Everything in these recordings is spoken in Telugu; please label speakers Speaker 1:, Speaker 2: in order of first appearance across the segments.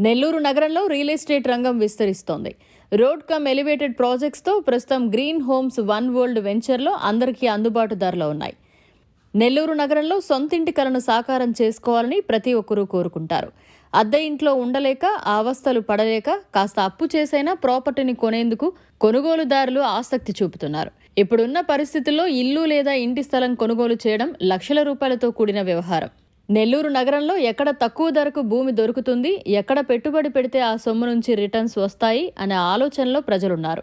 Speaker 1: నెల్లూరు నగరంలో రియల్ ఎస్టేట్ రంగం విస్తరిస్తోంది. రోడ్ కమ్ ఎలివేటెడ్ ప్రాజెక్ట్స్తో ప్రస్తుతం గ్రీన్ హోమ్స్ వన్ వరల్డ్ వెంచర్లో అందరికీ అందుబాటు ధరలో ఉన్నాయి. నెల్లూరు నగరంలో సొంతింటి కలను సాకారం చేసుకోవాలని ప్రతి ఒక్కరూ కోరుకుంటారు. అద్దె ఇంట్లో ఉండలేక ఆ అవస్థలు పడలేక కాస్త అప్పు చేసైనా ప్రాపర్టీని కొనేందుకు కొనుగోలుదారులు ఆసక్తి చూపుతున్నారు. ఇప్పుడున్న పరిస్థితుల్లో ఇల్లు లేదా ఇంటి స్థలం కొనుగోలు చేయడం లక్షల రూపాయలతో కూడిన వ్యవహారం. నెల్లూరు నగరంలో ఎక్కడ తక్కువ ధరకు భూమి దొరుకుతుంది, ఎక్కడ పెట్టుబడి పెడితే ఆ సొమ్ము నుంచి రిటర్న్స్ వస్తాయి అనే ఆలోచనలో ప్రజలున్నారు.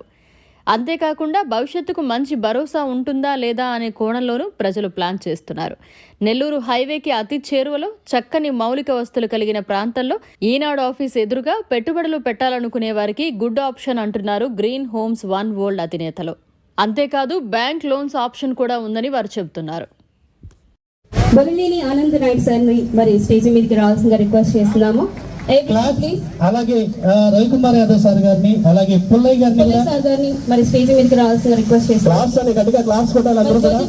Speaker 1: అంతేకాకుండా భవిష్యత్తుకు మంచి భరోసా ఉంటుందా లేదా అనే కోణంలోనూ ప్రజలు ప్లాన్ చేస్తున్నారు. నెల్లూరు హైవేకి అతి చేరువలో చక్కని మౌలిక వసతులు కలిగిన ప్రాంతంలో ఈనాడు ఆఫీస్ ఎదురుగా పెట్టుబడులు పెట్టాలనుకునే వారికి గుడ్ ఆప్షన్ అంటున్నారు గ్రీన్ హోమ్స్ వన్ వరల్డ్ అధినేతలు. అంతేకాదు బ్యాంక్ లోన్స్ ఆప్షన్ కూడా ఉందని వారు చెబుతున్నారు.
Speaker 2: బొలినేని ఆనంద్ నాయుడు సార్ని మరి స్టేజ్ మీదకి రావాల్సిందిగా రిక్వెస్ట్ చేస్తున్నాము.
Speaker 3: అలాగే రవికుమార్ యాదవ్ సార్ గారిని, అలాగే పుల్లయ్య గారిని
Speaker 2: మరి స్టేజ్ మీదకి రావాల్సిందిగా రిక్వెస్ట్ చేస్తున్నాము.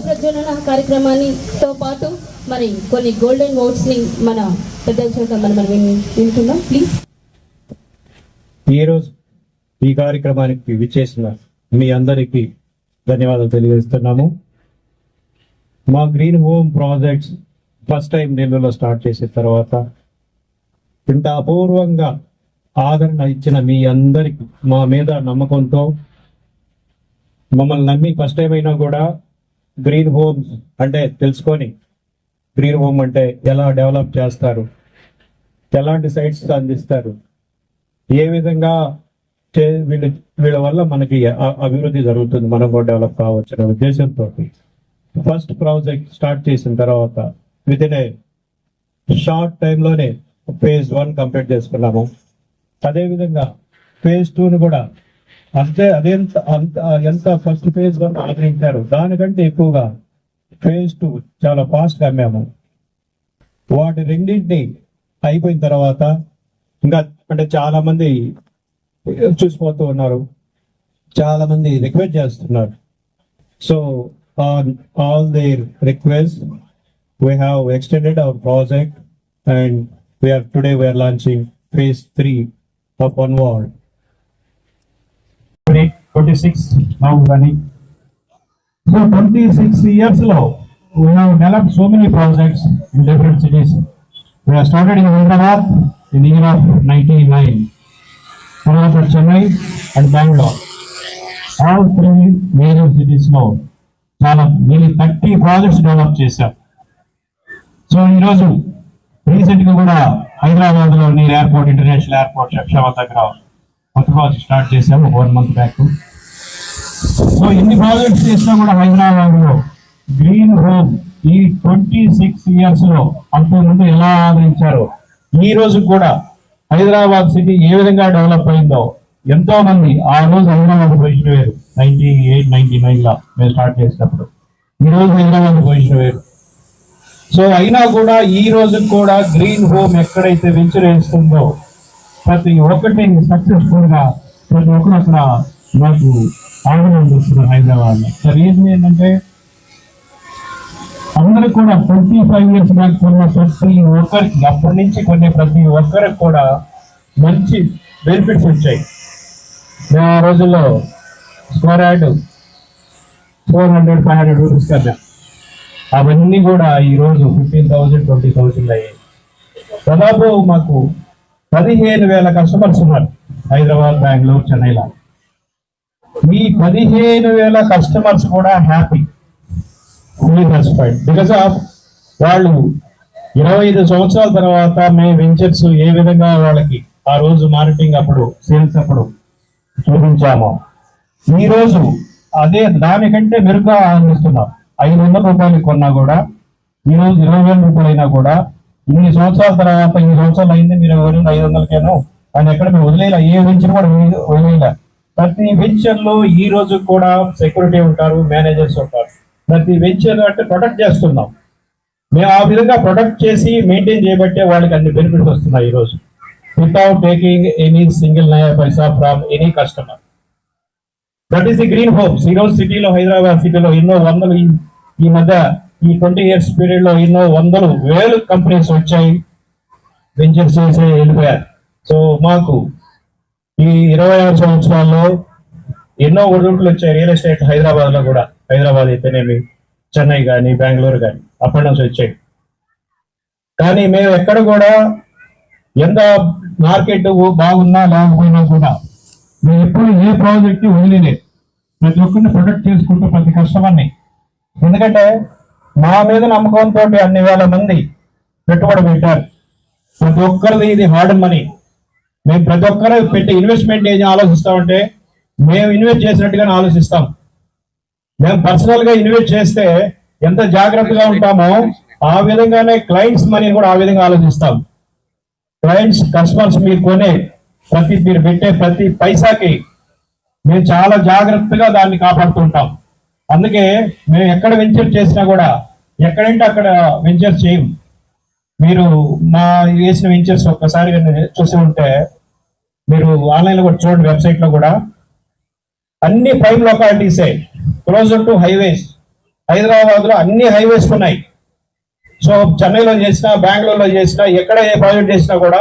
Speaker 2: ప్రజ్వలన కార్యక్రమానితో పాటు మరి కొన్ని గోల్డెన్ ఓట్స్ ని మన పెద్దల చేత మనం వింటున్నాం. ప్లీజ్.
Speaker 4: ఈరోజు ఈ కార్యక్రమానికి విచ్చేసిన మీ అందరికీ ధన్యవాదాలు తెలియజేస్తున్నాము. మా green home projects first time నెల్లూరులో స్టార్ట్ చేసిన తర్వాత ఇంత అపూర్వంగా ఆదరణ ఇచ్చిన మీ అందరికి మా మీద నమ్మకంతో మమ్మల్ని నమ్మి ఫస్ట్ టైం అయినా కూడా గ్రీన్ హోమ్స్ అంటే తెలుసుకొని గ్రీన్ హోమ్ అంటే ఎలా డెవలప్ చేస్తారు, ఎలాంటి సైట్స్ అందిస్తారు, ఏ విధంగా వీళ్ళ వల్ల మనకి అభివృద్ధి జరుగుతుంది, మనం కూడా డెవలప్ కావచ్చు అనే ఉద్దేశంతో ఫస్ట్ ప్రాజెక్ట్ స్టార్ట్ చేసిన తర్వాత విత్ ఇన్ ఏ షార్ట్ టైంలోనే phase 1 కంప్లీట్ చేసుకున్నాము. అదేవిధంగా phase 2 కూడా ఎంత ఫస్ట్ phase 1 ఆదరించారు దానికంటే ఎక్కువగా phase 2 చాలా ఫాస్ట్ గా అమ్మాము. వాటి రెండింటిని అయిపోయిన తర్వాత ఇంకా అంటే చాలా మంది చూసిపోతూ ఉన్నారు, చాలా మంది రిక్వెస్ట్ చేస్తున్నారు. So on all their requests we have extended our project and today we are launching phase 3 of One World. 26 now running. So 26 years ago we have developed so many projects in different cities. We have started in Hyderabad in the year of 99, followed by Chennai and Bangalore. All three major cities now చాలా nearly 30 ప్రాజెక్ట్స్ డెవలప్ చేశాం. సో ఈరోజు రీసెంట్ గా కూడా హైదరాబాద్ లో ఎయిర్పోర్ట్, ఇంటర్నేషనల్ ఎయిర్పోర్ట్ శంషాబాద్ దగ్గర కొత్త ప్రాజెక్ట్ స్టార్ట్ చేశాము 1 month బ్యాక్. సో ఎన్ని ప్రాజెక్ట్స్ చేసినా కూడా హైదరాబాద్ లో గ్రీన్ హోమ్ ఈ 26 years లో అంతకుముందు ఎలా ఆదరించారో ఈ రోజు కూడా హైదరాబాద్ సిటీ ఏ విధంగా డెవలప్ అయిందో ఎంతో మంది ఆ రోజు హైదరాబాద్ పొజిషన్ వేరు, 98, 99 లా మేము స్టార్ట్ చేసినప్పుడు, ఈ రోజు హైదరాబాద్ పొజిషన్ వేరు. సో అయినా కూడా ఈ రోజు కూడా గ్రీన్ హోమ్ ఎక్కడైతే వెంచర్ వేస్తుందో ప్రతి ఒక్కటి సక్సెస్ఫుల్ గా ప్రతి ఒక్కరు అక్కడ మాకు ఆనందిస్తున్నారు హైదరాబాద్ లో. సో రీజన్ ఏంటంటే అందరికి కూడా 25 years బ్యాక్ కొన్న ప్రతి ఒక్కరికి అప్పటి నుంచి కొన్ని ప్రతి ఒక్కరికి కూడా మంచి బెనిఫిట్స్ వచ్చాయి. మేము ఆ రోజుల్లో స్క్వేర్ యార్డ్ 400-500 రూపీస్ కన్నా అవన్నీ కూడా ఈరోజు 15,000, 20,000 అయ్యాయి. దాదాపు మాకు 15,000 కస్టమర్స్ ఉన్నారు హైదరాబాద్, బెంగళూరు, చెన్నైలో. ఈ 15,000 కస్టమర్స్ కూడా happy, fully satisfied because of వాళ్ళు 25 సంవత్సరాల తర్వాత మేము వెంచర్స్ ఏ విధంగా వాళ్ళకి ఆ రోజు మార్కెటింగ్ అప్పుడు సేల్స్ అప్పుడు చూపించాము, ఈ రోజు అదే దానికంటే మెరుగ్గా ఆనందిస్తున్నాం. 500 రూపాయలు కొన్నా కూడా ఈ రోజు 20,000 రూపాయలు అయినా కూడా ఇన్ని సంవత్సరాల తర్వాత, ఇన్ని సంవత్సరాలు అయింది మీరు 500కేనో అని ఎక్కడ మేము వదిలేలా, ఏ వెంచర్ కూడా వదిలేలా. ప్రతి వెంచర్ లో ఈ రోజు కూడా సెక్యూరిటీ ఉంటారు, మేనేజర్స్ ఉంటారు. ప్రతి వెంచర్ అంటే ప్రొటెక్ట్ చేస్తున్నాం మేము. ఆ విధంగా ప్రొటెక్ట్ చేసి మెయింటైన్ చేయబట్టే వాళ్ళకి అన్ని బెనిఫిట్స్ వస్తున్నాయి ఈ రోజు, without taking any single naya paisa from any customer. That is the green homes. ఈ రోజు సిటీలో, హైదరాబాద్ సిటీలో ఎన్నో వందలు ఈ మధ్య ఈ 20 years పీరియడ్ లో ఎన్నో వందలు వేలు కంపెనీస్ వచ్చాయి, వెంచర్స్ చేసి వెళ్ళిపోయారు. సో మాకు ఈ 26 సంవత్సరాల్లో ఎన్నో ఒడిదుడుకులు వచ్చాయి రియల్ ఎస్టేట్ హైదరాబాద్లో కూడా. హైదరాబాద్ అయితేనేమి, చెన్నై కానీ, బెంగళూరు కానీ అప్ అండ్ డౌన్స్ వచ్చాయి. కానీ మేము ఎక్కడ కూడా ఎంత మార్కెట్ బాగున్నా లేకపోయినా కూడా మేము ఎప్పుడు ఏ ప్రాజెక్ట్ వదిలేదు. ప్రతి ఒక్కరిని ప్రొటెక్ట్ చేసుకుంటూ ప్రతి కస్టమర్ని, ఎందుకంటే మా మీద నమ్మకంతో అన్ని వేల మంది పెట్టుబడి పెట్టారు. ప్రతి ఒక్కరిది ఇది హార్డ్ మనీ. మేము ప్రతి ఒక్కరు పెట్టి ఇన్వెస్ట్మెంట్ ఏం ఆలోచిస్తామంటే మేము ఇన్వెస్ట్ చేసినట్టుగానే ఆలోచిస్తాం. మేము పర్సనల్ గా ఇన్వెస్ట్ చేస్తే ఎంత జాగ్రత్తగా ఉంటామో ఆ విధంగానే క్లయింట్స్ మనీని కూడా ఆ విధంగా ఆలోచిస్తాం. క్లయింట్స్, కస్టమర్స్ మీరు మీరు పెట్టే ప్రతి పైసాకి మేము చాలా జాగ్రత్తగా దాన్ని కాపాడుతుంటాం. అందుకే మేము ఎక్కడ వెంచర్ చేసినా కూడా ఎక్కడంటే అక్కడ వెంచర్ చేయం. మీరు మా వేసిన వెంచర్స్ ఒక్కసారి చూసి ఉంటే మీరు ఆన్లైన్లో కూడా చూడండి, వెబ్సైట్లో కూడా అన్ని ప్రైమ్ లొకాలిటీసే, క్లోజర్ టు హైవేస్. హైదరాబాద్లో అన్ని హైవేస్ ఉన్నాయి. సో చెన్నైలో చేసినా, బెంగళూరులో చేసినా, ఎక్కడ ఏ ప్రాజెక్ట్ చేసినా కూడా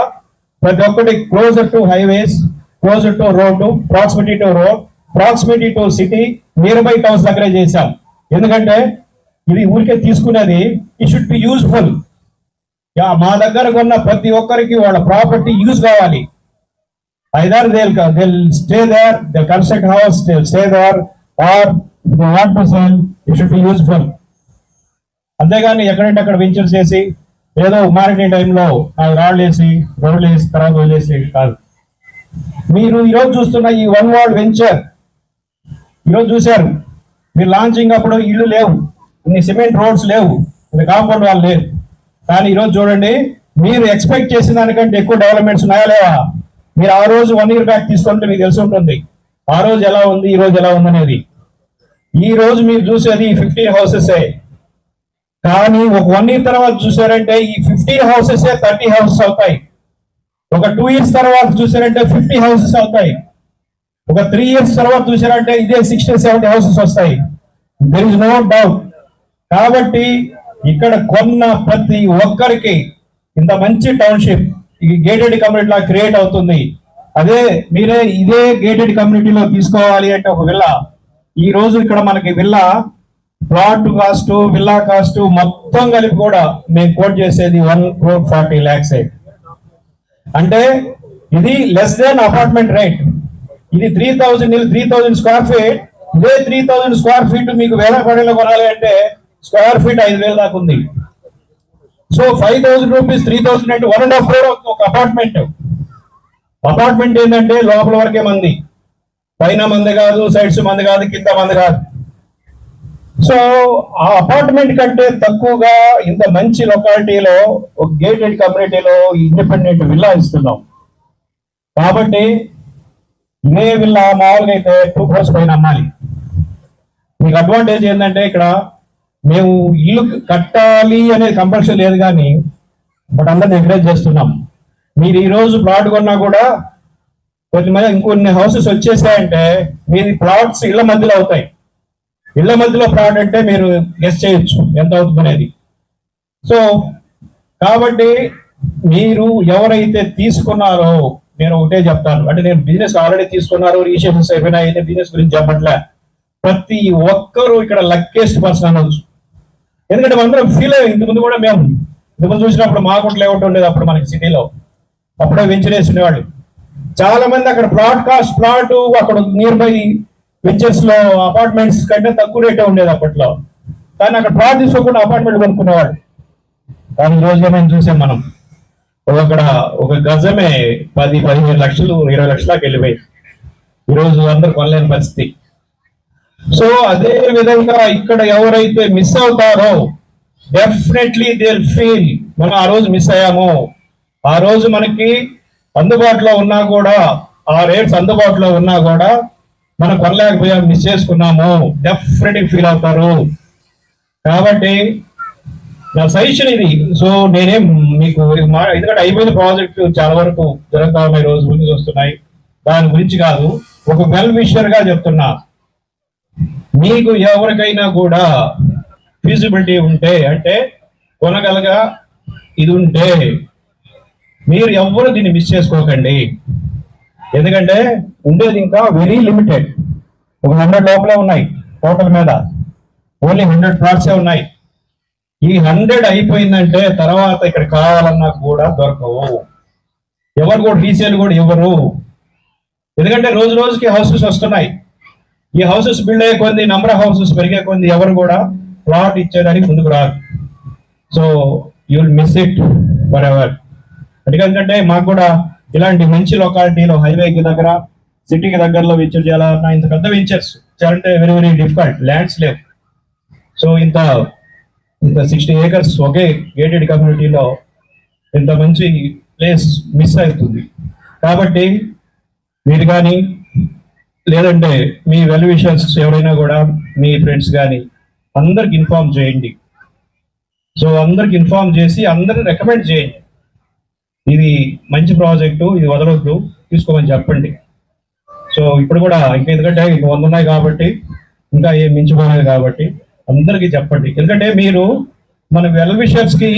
Speaker 4: ప్రతి ఒక్కటి closer to highways, closer to road, proximity to road, proximity to city, near by towns దగ్గరే చేశాం. ఎందుకంటే ఇది ఊరికే తీసుకునేది, ఇట్ షుడ్ బి యూజ్ఫుల్. మా దగ్గర కొన్న ప్రతి ఒక్కరికి వాళ్ళ ప్రాపర్టీ యూజ్ కావాలి. Either they'll stay there, they'll construct house, they'll stay there, or they want to sell, it should be useful. అంతేగాని ఎక్కడంటే అక్కడ వెంచర్ చేసి ఏదో మార్కెటింగ్ టైంలో రాళ్ళు వేసి, రోడ్లు వేసి, తర్వాత వదిలేసి కాదు. మీరు ఈరోజు చూస్తున్న ఈ వన్ వరల్డ్ వెంచర్ ఈరోజు చూశారు. మీరు లాంచింగ్ అప్పుడు ఇల్లు లేవు, ఇన్ని సిమెంట్ రోడ్స్ లేవు, కాంపౌండ్ వాళ్ళు లేవు. కానీ ఈరోజు చూడండి, మీరు ఎక్స్పెక్ట్ చేసిన దానికంటే ఎక్కువ డెవలప్మెంట్స్ ఉన్నాయా లేవా? మీరు ఆ రోజు 1 year బ్యాక్ తీసుకుంటే మీకు తెలిసి ఉంటుంది ఆ రోజు ఎలా ఉంది, ఈ రోజు ఎలా ఉందనేది. ఈ రోజు మీరు చూసేది 15 houses. కానీ ఒక 1 year తర్వాత చూసారంటే ఈ 15 houses 30 houses అవుతాయి. ఒక 2 years తర్వాత చూసారంటే 50 houses అవుతాయి. ఒక 3 years తర్వాత చూసారంటే ఇదే 60-70 houses వస్తాయి. There is no doubt. కాబట్టి ఇక్కడ కొన్న ప్రతి ఒక్కరికి ఇంత మంచి టౌన్షిప్ ఈ గేటెడ్ కమ్యూనిటీ లా క్రియేట్ అవుతుంది. అదే మీరే ఇదే గేటెడ్ కమ్యూనిటీలో తీసుకోవాలి అంటే ఒక విల్లా, ఈ రోజు ఇక్కడ మనకి villa plot cost, villa cost మొత్తం కలిపి కూడా మేము కోట్ చేసేది 1,40,00,000. అంటే ఇది లెస్ దెన్ అపార్ట్మెంట్ రేట్. ఇది 3,000 స్క్వేర్ ఫీట్. ఇదే 3,000 స్క్వేర్ ఫీట్ మీకు వేల పడేలో కొనాలి అంటే స్క్వేర్ ఫీట్ 5,000 దాకా ఉంది. సో 5,000 రూపీస్, 3,000 అంటే 1.5 crore ఒక అపార్ట్మెంట్. అపార్ట్మెంట్ ఏంటంటే లోపల వరకే మంది, పైన మంది కాదు, సైడ్స్ మంది కాదు, కింద మంది కాదు. సో ఆ అపార్ట్మెంట్ కంటే తక్కువగా ఇంత మంచి లొకాలిటీలో ఒక గేటెడ్ కమ్యూనిటీలో ఇండిపెండెంట్ విల్లా ఇస్తున్నాం. కాబట్టి ఇదే విల్లా మామూలుగా అయితే 2 crores పైన అమ్మాలి. మీకు అడ్వాంటేజ్ ఏంటంటే ఇక్కడ మేము ఇల్లు కట్టాలి అనేది కంపల్సరీ లేదు, కానీ బట్ అందరిని ఎంకరేజ్ చేస్తున్నాం. మీరు ఈ రోజు ప్లాట్ కొన్నా కూడా కొద్దిమంది ఇంకొన్ని హౌసెస్ వచ్చేసాయంటే మీది ప్లాట్స్ ఇళ్ల మధ్యలో అవుతాయి. ఇళ్ల మధ్యలో ప్లాట్ అంటే మీరు గెస్ చేయొచ్చు ఎంత అవుతుంది అనేది. సో కాబట్టి మీరు ఎవరైతే తీసుకున్నారో నేను ఒకటే చెప్తాను, అంటే నేను బిజినెస్ ఆల్రెడీ తీసుకున్నారు, రిజిస్ట్రేషన్స్ అయిపోయినాయి, బిజినెస్ గురించి చెప్పట్లే. ప్రతి ఒక్కరూ ఇక్కడ లక్కీయెస్ట్ పర్సన్ అనొచ్చు. ఎందుకంటే మనందరం ఫీల్ అయ్యాం. ఇంతకుముందు కూడా మేము ఇంతకుముందు చూసినప్పుడు మాకు లేఅవుట్ ఉండేది అప్పుడు మనకి సిటీలో, అప్పుడే వెంచర్ వేసుకునేవాళ్ళు. చాలా మంది అక్కడ ప్లాట్ అక్కడ నియర్ బై వెంచర్స్ లో అపార్ట్మెంట్స్ కంటే తక్కువ రేటే ఉండేది అప్పట్లో. కానీ అక్కడ ప్లాట్ తీసుకోకుండా అపార్ట్మెంట్ కొనుక్కునేవాడు. కానీ ఈ రోజుగా మేము చూసాం, మనం అక్కడ ఒక గజమే 10-15 లక్షలు, 20 లక్షలకు వెళ్ళిపోయి ఈరోజు అందరు కొనలేని పరిస్థితి. సో అదే విధంగా ఇక్కడ ఎవరైతే మిస్ అవుతారో డెఫినెట్లీ దే విల్ ఫీల్ మనం ఆ రోజు మిస్ అయ్యాము. ఆ రోజు మనకి అందుబాటులో ఉన్నా కూడా, ఆ రేట్స్ అందుబాటులో ఉన్నా కూడా మనం కొనలేకపోయాం, మిస్ చేసుకున్నాము, డెఫినెట్లీ ఫీల్ అవుతారు. కాబట్టి నా సజెషన్ ఇది. సో నేనేం మీకు ఎందుకంటే అయిపోయిన ప్రాజెక్ట్ చాలా వరకు జరుగుతా ఉన్నాయి, రోజు ముందు వస్తున్నాయి, దాని గురించి కాదు, ఒక వెల్ విషర్ గా చెప్తున్నా. మీకు ఎవరికైనా కూడా ఫీజిబిలిటీ ఉంటే, అంటే కొనగలగా ఇది ఉంటే మీరు ఎవ్వరు దీన్ని మిస్ చేసుకోకండి. ఎందుకంటే ఉండేది ఇంకా వెరీ లిమిటెడ్. ఒక 100 లోపలే ఉన్నాయి టోటల్ మీద, ఓన్లీ 100 ప్లాట్సే ఉన్నాయి. ఈ 100 అయిపోయిందంటే తర్వాత ఇక్కడ కావాలన్నా కూడా దొరకవు. ఎవరు కూడా రీసేల్ కూడా ఇవ్వరు. ఎందుకంటే రోజు రోజుకి హౌసెస్ వస్తున్నాయి. ఈ హౌసెస్ బిల్డ్ అయ్యే కొద్ది, నెంబర్ ఆఫ్ హౌసెస్ పెరిగే కొద్ది ఎవరు కూడా ప్లాట్ ఇచ్చేయడానికి ముందుకు రారు. So you will miss it for ever. ఎందుకంటే మాకు కూడా ఇలాంటి మంచి లొకాలిటీలో, హైవేకి దగ్గర, సిటీకి దగ్గరలో వెంచర్ చేయాలన్నా ఇంత పెద్ద వెంచర్స్ చేయాలంటే వెరీ వెరీ డిఫికల్ట్. ల్యాండ్స్ లేవు. సో ఇంత 60 acres ఒకే గేటెడ్ కమ్యూనిటీలో ఇంత మంచి ప్లేస్ మిస్ అవుతుంది. కాబట్టి మీరు కానీ లేదంటే మీ వెల్ విషర్స్ ఎవరైనా కూడా, మీ ఫ్రెండ్స్ కానీ అందరికి ఇన్ఫార్మ్ చేయండి. సో అందరికి ఇన్ఫార్మ్ చేసి అందరిని రికమెండ్ చేయండి. ఇది మంచి ప్రాజెక్టు, ఇది వదలొద్దు, తీసుకోమని చెప్పండి. సో ఇప్పుడు కూడా ఇంకా ఎందుకంటే 100 ఉన్నాయి కాబట్టి, ఇంకా ఏం మించిపోయినది కాబట్టి అందరికీ చెప్పండి. ఎందుకంటే మీరు మన వెల్ విషర్స్కి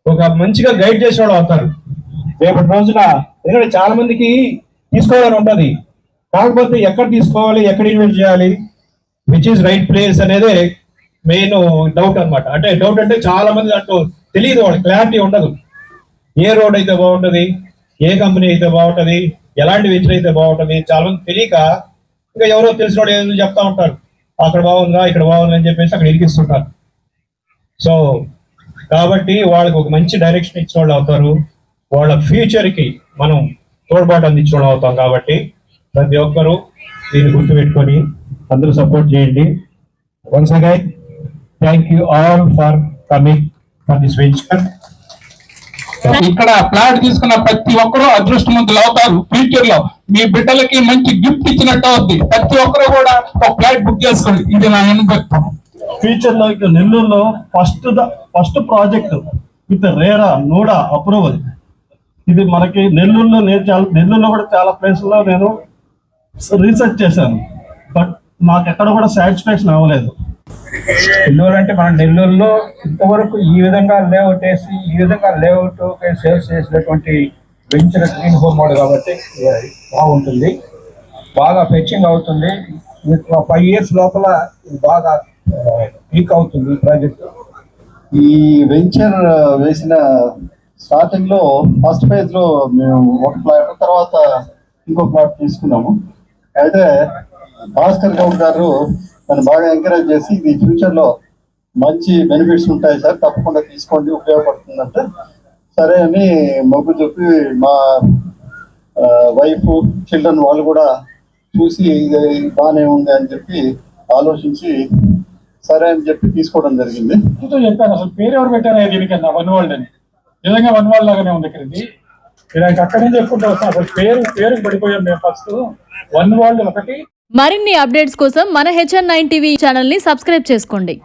Speaker 4: ఒక మంచిగా గైడ్ చేసేవాడు అవుతారు రేపటి రోజున. ఎందుకంటే చాలా మందికి తీసుకోవాలని ఉంటుంది, కాకపోతే ఎక్కడ తీసుకోవాలి, ఎక్కడ ఇన్వెస్ట్ చేయాలి, విచ్ ఈస్ రైట్ ప్లేస్ అనేది మెయిన్ డౌట్ అనమాట. అంటే డౌట్ అంటే చాలా మంది అంటూ తెలియదు, వాళ్ళకి క్లారిటీ ఉండదు. ఏ రోడ్ అయితే బాగుంటుంది, ఏ కంపెనీ అయితే బాగుంటుంది, ఎలాంటి వెంచర్ అయితే బాగుంటుంది, చాలా మంది తెలియక ఇంకా ఎవరో తెలిసిన వాడు ఏదో చెప్తా ఉంటారు, అక్కడ బాగుందా ఇక్కడ బాగుందా అని చెప్పేసి అక్కడ ఇరికిస్తుంటారు. సో కాబట్టి వాళ్ళకి ఒక మంచి డైరెక్షన్ ఇచ్చిన వాళ్ళు అవుతారు. వాళ్ళ ఫ్యూచర్కి మనం తోడ్పాటు అందించిన వాళ్ళు అవుతాం. కాబట్టి ప్రతి ఒక్కరూ దీన్ని గుర్తుపెట్టుకొని అందరూ సపోర్ట్ చేయండి. Once again thank you all for coming for this venture.
Speaker 5: ఇక్కడ ప్లాట్ తీసుకున్న ప్రతి ఒక్కరూ అదృష్టవంతులు అవుతారు. ఫ్యూచర్ లో మీ బిడ్డలకి మంచి గిఫ్ట్ ఇచ్చినట్టు అవుద్ది. ప్రతి ఒక్కరు కూడా ఒక ఫ్లాట్ బుక్ చేసుకోండి. ఇది నా అనుభవం.
Speaker 3: ఫ్యూచర్ లో ఇక నెల్లూరులో first project with RERA NUDA approval. ఇది మనకి నెల్లూరులో కూడా చాలా ప్లేస్లో నేను రీసెర్చ్ చేశాను, బట్ నాకు ఎక్కడ కూడా సాటిస్ఫాక్షన్ అవ్వలేదు.
Speaker 4: నెల్లూరు అంటే మన నెల్లూరులో ఇంతవరకు ఈ విధంగా లేఅవుట్ వేసి, ఈ విధంగా లేఅవుట్ సేల్స్ చేసినటువంటి వెంచర్ గ్రీన్ హోమ్ మోడ్ కాబట్టి బాగుంటుంది, బాగా ఫెచ్చింగ్ అవుతుంది. 5 years లోపల బాగా పీక్ అవుతుంది ప్రాజెక్ట్.
Speaker 6: ఈ వెంచర్ వేసిన స్టార్టింగ్ లో ఫస్ట్ ఫేజ్ లో మేము ఒక ప్లాట్, తర్వాత ఇంకో ప్లాట్ తీసుకున్నాము. అయితే భాస్కర్ గౌడ్ గారు నన్ను బాగా ఎంకరేజ్ చేసి, ఇది ఫ్యూచర్ లో మంచి బెనిఫిట్స్ ఉంటాయి సార్, తప్పకుండా తీసుకోండి, ఉపయోగపడుతుందంటే సరే అని మొగ్గు చూపి మా వైఫ్, చిల్డ్రన్ వాళ్ళు కూడా చూసి ఇది బాగానే ఉంది అని చెప్పి ఆలోచించి సరే అని చెప్పి తీసుకోవడం జరిగింది.
Speaker 4: చెప్పాను అసలు పేరు ఎవరు పెట్టారా దీనికన్నా, వన్ వరల్డ్ అని. నిజంగా వన్ వరల్డ్ లాగానే ఉంది ఇక్కడ. ఇది మీరు అక్కడి నుంచి చెప్పుకుంటూ వస్తాం. అసలు పేరు పడిపోయాం మేము. ఫస్ట్ వన్ వరల్డ్ ఒకటి.
Speaker 1: మరిన్ని అప్డేట్స్ కోసం మన HN9 టీవీ ఛానల్ని సబ్స్క్రైబ్ చేసుకోండి.